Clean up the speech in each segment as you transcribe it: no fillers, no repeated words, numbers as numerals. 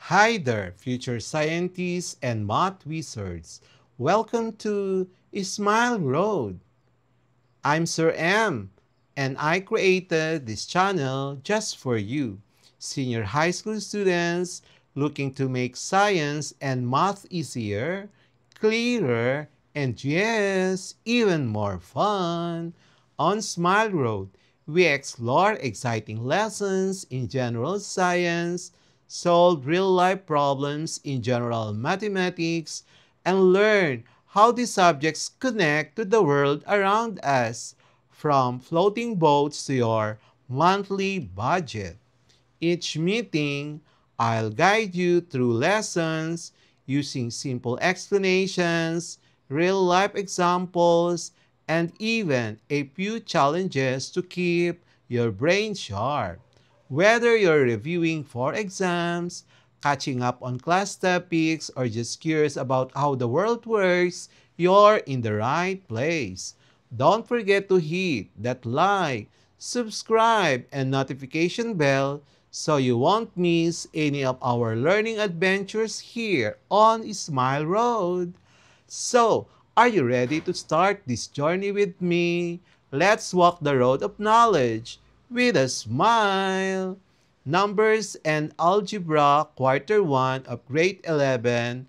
Hi there, future scientists and math wizards. Welcome to Smile Road. I'm Sir M, and I created this channel just for you, senior high school students looking to make science and math easier, clearer, and yes, even more fun. On Smile Road, we explore exciting lessons in general science, solve real-life problems in general mathematics, and learn how these subjects connect to the world around us, from floating boats to your monthly budget. Each meeting, I'll guide you through lessons using simple explanations, real life examples, and even a few challenges to keep your brain sharp. Whether you're reviewing for exams, catching up on class topics, or just curious about how the world works, you're in the right place. Don't forget to hit that like, subscribe, and notification bell so you won't miss any of our learning adventures here on Smile Road. So, are you ready to start this journey with me? Let's walk the road of knowledge with a smile. Numbers and Algebra, Quarter 1 of Grade 11,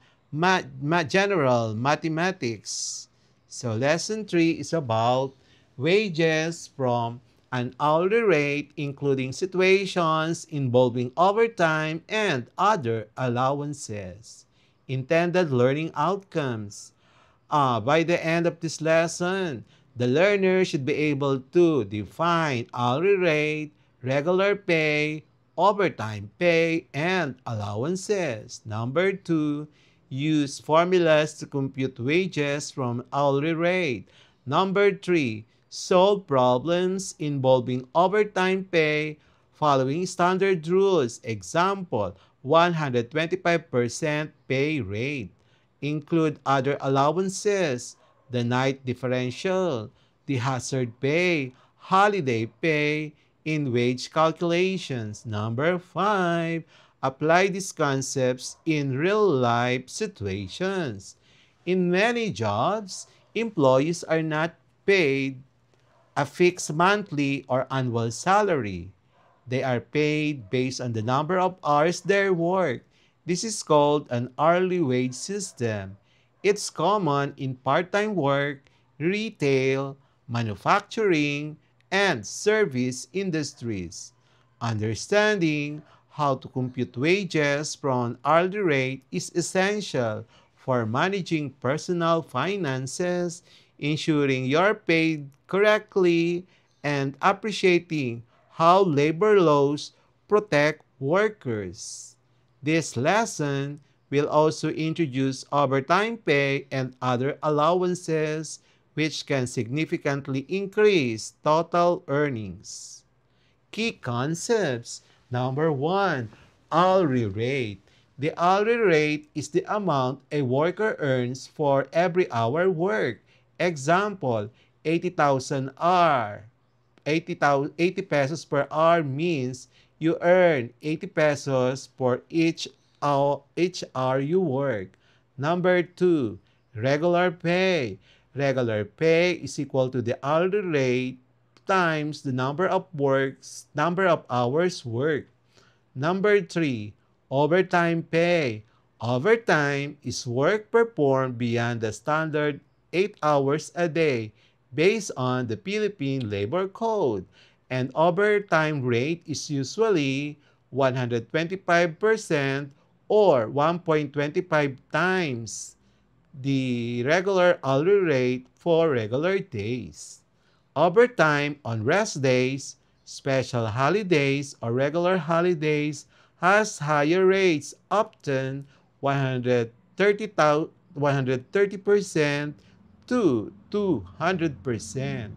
General Mathematics. So, Lesson 3 is about wages from an hourly rate, including situations involving overtime and other allowances. Intended learning outcomes. By the end of this lesson, the learner should be able to define hourly rate, regular pay, overtime pay, and allowances. Number 2, use formulas to compute wages from hourly rate. Number 3, solve problems involving overtime pay following standard rules. Example, 125% pay rate. Include other allowances, the night differential, the hazard pay, holiday pay in wage calculations. Number 5, apply these concepts in real-life situations. In many jobs, employees are not paid a fixed monthly or annual salary. They are paid based on the number of hours they work. This is called an hourly wage system. It's common in part-time work, retail, manufacturing, and service industries. Understanding how to compute wages from an hourly rate is essential for managing personal finances, ensuring you're paid correctly, and appreciating how labor laws protect workers. This lesson will also introduce overtime pay and other allowances, which can significantly increase total earnings. Key concepts. Number 1, hourly rate. The hourly rate is the amount a worker earns for every hour worked. Example, 80,000 hour. 80 pesos per hour means you earn 80 pesos for each hour you work. Number 2, regular pay. Regular pay is equal to the hourly rate times the number of hours worked. Number 3, overtime pay. Overtime is work performed beyond the standard 8 hours a day based on the Philippine Labor Code. And overtime rate is usually 125% or 1.25 times the regular hourly rate for regular days. Overtime on rest days, special holidays, or regular holidays has higher rates, often 130% to 200%.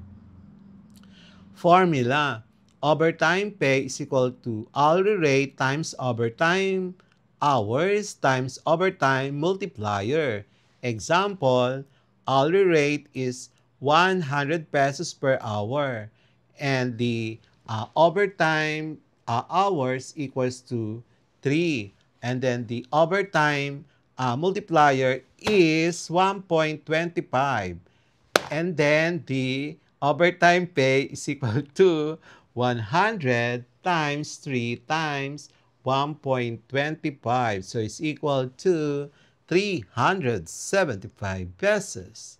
Formula. Overtime pay is equal to hourly rate times overtime hours times overtime multiplier. Example, hourly rate is 100 pesos per hour and the overtime hours equals to 3. And then the overtime multiplier is 1.25. And then the overtime pay is equal to 100 times 3 times 1.25. So it's equal to 375 pesos.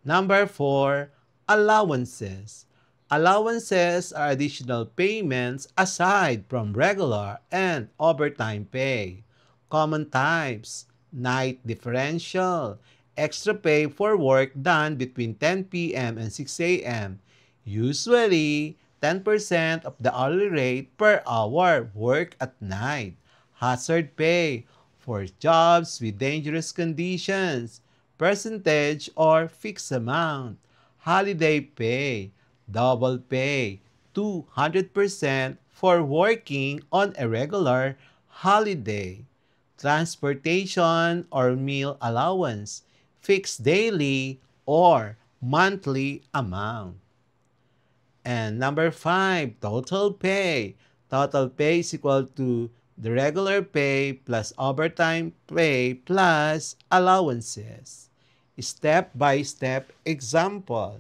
Number 4, allowances. Allowances are additional payments aside from regular and overtime pay. Common types: night differential, extra pay for work done between 10 p.m. and 6 a.m. Usually, 10% of the hourly rate per hour work at night. Hazard pay for jobs with dangerous conditions, percentage or fixed amount. Holiday pay, double pay, 200% for working on a regular holiday. Transportation or meal allowance, fixed daily or monthly amount. And number 5, total pay. Total pay is equal to the regular pay plus overtime pay plus allowances. Step-by-step example.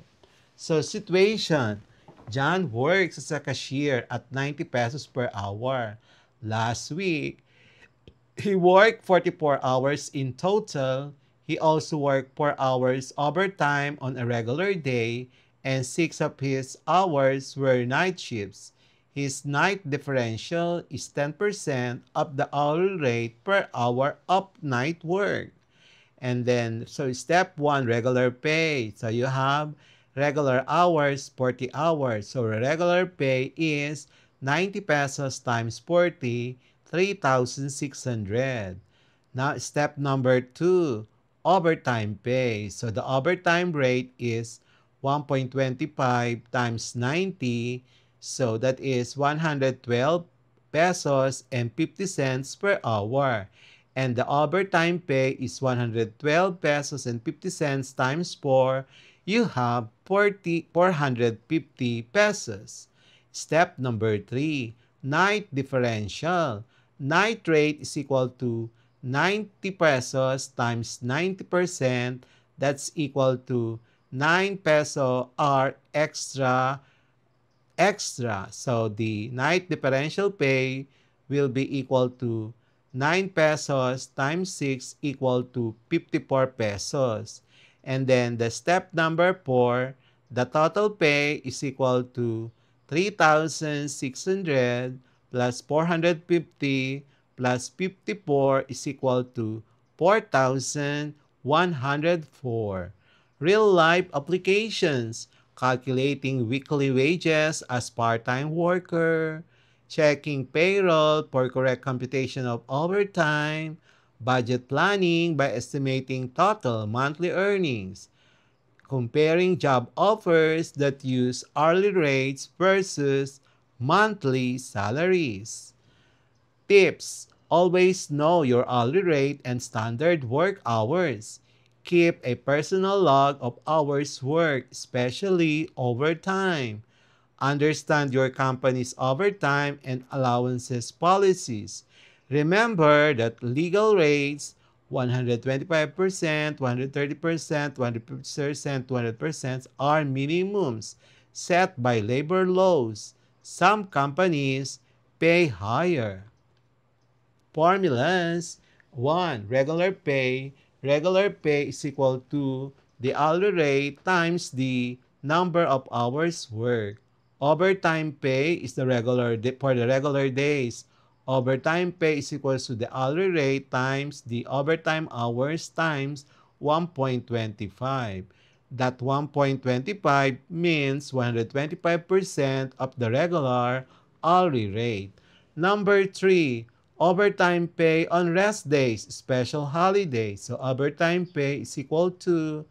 So situation, John works as a cashier at 90 pesos per hour. Last week, he worked 44 hours in total. He also worked 4 hours overtime on a regular day, and 6 of his hours were night shifts. His night differential is 10% of the hourly rate per hour of night work. And then, so step 1, regular pay. So you have regular hours, 40 hours. So regular pay is 90 pesos times 40, 3,600. Now, step number 2, overtime pay. So the overtime rate is 1.25 times 90. So that is 112 pesos and 50 cents per hour. And the overtime pay is 112 pesos and 50 cents times 4. You have 450 pesos. Step number 3, night differential. Night rate is equal to 90 pesos times 90%. That's equal to 9 peso or extra. So the night differential pay will be equal to 9 pesos times 6 equal to 54 pesos. And then the step number 4, the total pay is equal to 3,600 plus 450 plus 54 is equal to 4,104. Real life applications: calculating weekly wages as part-time worker, checking payroll for correct computation of overtime, budget planning by estimating total monthly earnings, comparing job offers that use hourly rates versus monthly salaries. Tips: always know your hourly rate and standard work hours. Keep a personal log of hours worked, especially overtime. Understand your company's overtime and allowances policies. Remember that legal rates, 125%, 130%, 150%, 200% are minimums set by labor laws. Some companies pay higher. Formulas: 1. Regular pay. Regular pay is equal to the hourly rate times the number of hours worked. Overtime pay is the for the regular days. Overtime pay is equal to the hourly rate times the overtime hours times 1.25. That 1.25 means 125% of the regular hourly rate. Number 3, overtime pay on rest days, special holidays. So overtime pay is equal to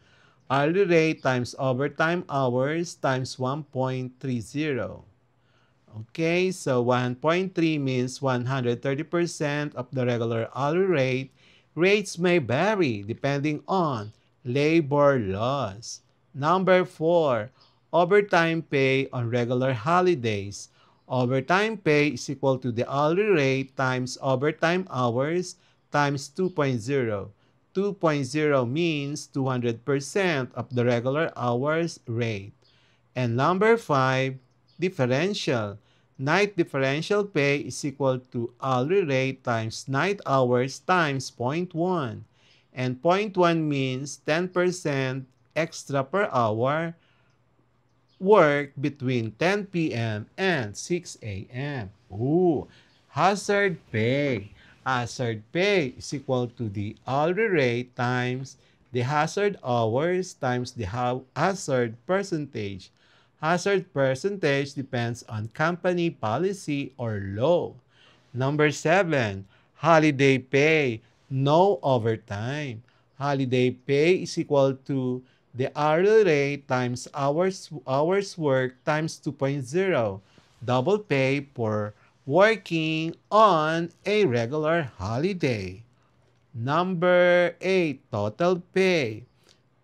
hourly rate times overtime hours times 1.30. Okay, so 1.3 means 130% of the regular hourly rate. Rates may vary depending on labor laws. Number 4, overtime pay on regular holidays. Overtime pay is equal to the hourly rate times overtime hours times 2.0. 2.0 means 200% of the regular hours rate. And number 5, differential. Night differential pay is equal to hourly rate times night hours times zero point 0.1. And zero point 0.1 means 10% extra per hour work between 10 p.m. and 6 a.m. Ooh, hazard pay. Hazard pay is equal to the hourly rate times the hazard hours times the hazard percentage. Hazard percentage depends on company policy or law. Number 7, holiday pay, no overtime. Holiday pay is equal to the hourly rate times hours work times 2.0. Double pay for working on a regular holiday. Number 8, total pay.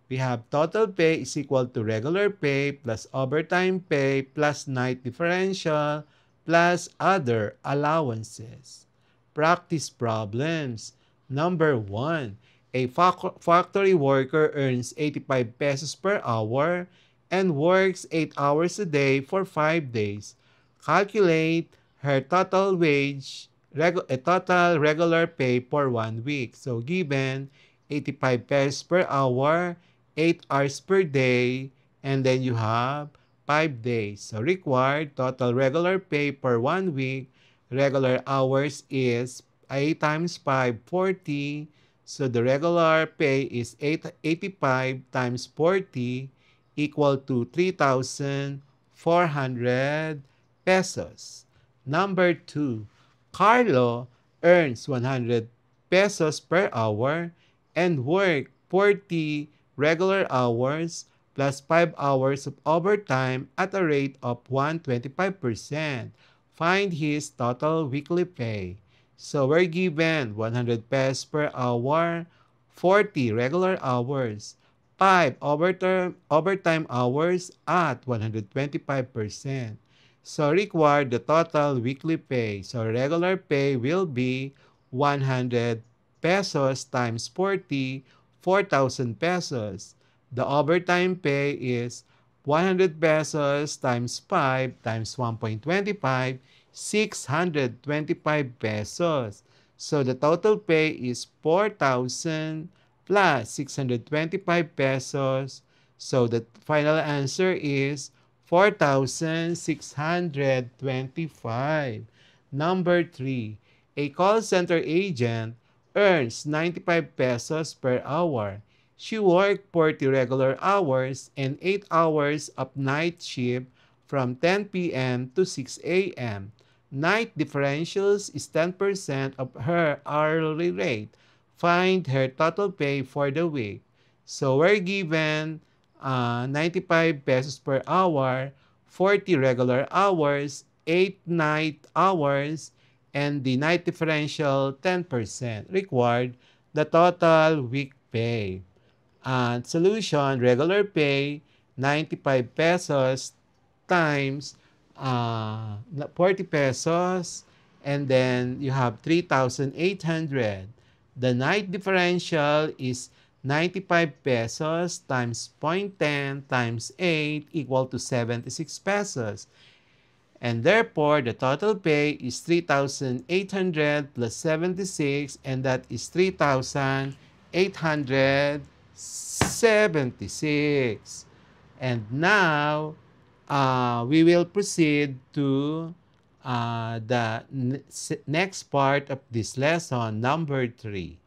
We have total pay is equal to regular pay plus overtime pay plus night differential plus other allowances. Practice problems. Number 1. A factory worker earns 85 pesos per hour and works 8 hours a day for 5 days. Calculate her total wage, total regular pay for 1 week. So given 85 pesos per hour, 8 hours per day, and then you have 5 days. So required total regular pay per 1 week, regular hours is 8 times 5, 40. So the regular pay is 85 times 40 equal to 3,400 pesos. Number 2, Carlo earns 100 pesos per hour and work 40 regular hours plus 5 hours of overtime at a rate of 125%. Find his total weekly pay. So we're given 100 pesos per hour, 40 regular hours, 5 overtime hours at 125%. So required the total weekly pay. So regular pay will be 100 pesos times 40, 4,000 pesos. The overtime pay is 100 pesos times 5 times 1.25, 625 pesos. So the total pay is 4,000 plus 625 pesos. So the final answer is 4,625. Number 3, a call center agent earns 95 pesos per hour. She worked 40 regular hours and 8 hours of night shift from 10 p.m. to 6 a.m. Night differentials is 10% of her hourly rate. Find her total pay for the week. So we're given 95 pesos per hour, 40 regular hours, 8 night hours, and the night differential 10% required the total week pay. And solution, regular pay 95 pesos times 40 pesos, and then you have 3,800. The night differential is 95 pesos times 0.10 times 8 equal to 76 pesos. And therefore, the total pay is 3,800 plus 76, and that is 3,876. And now, we will proceed to the next part of this lesson, number 3.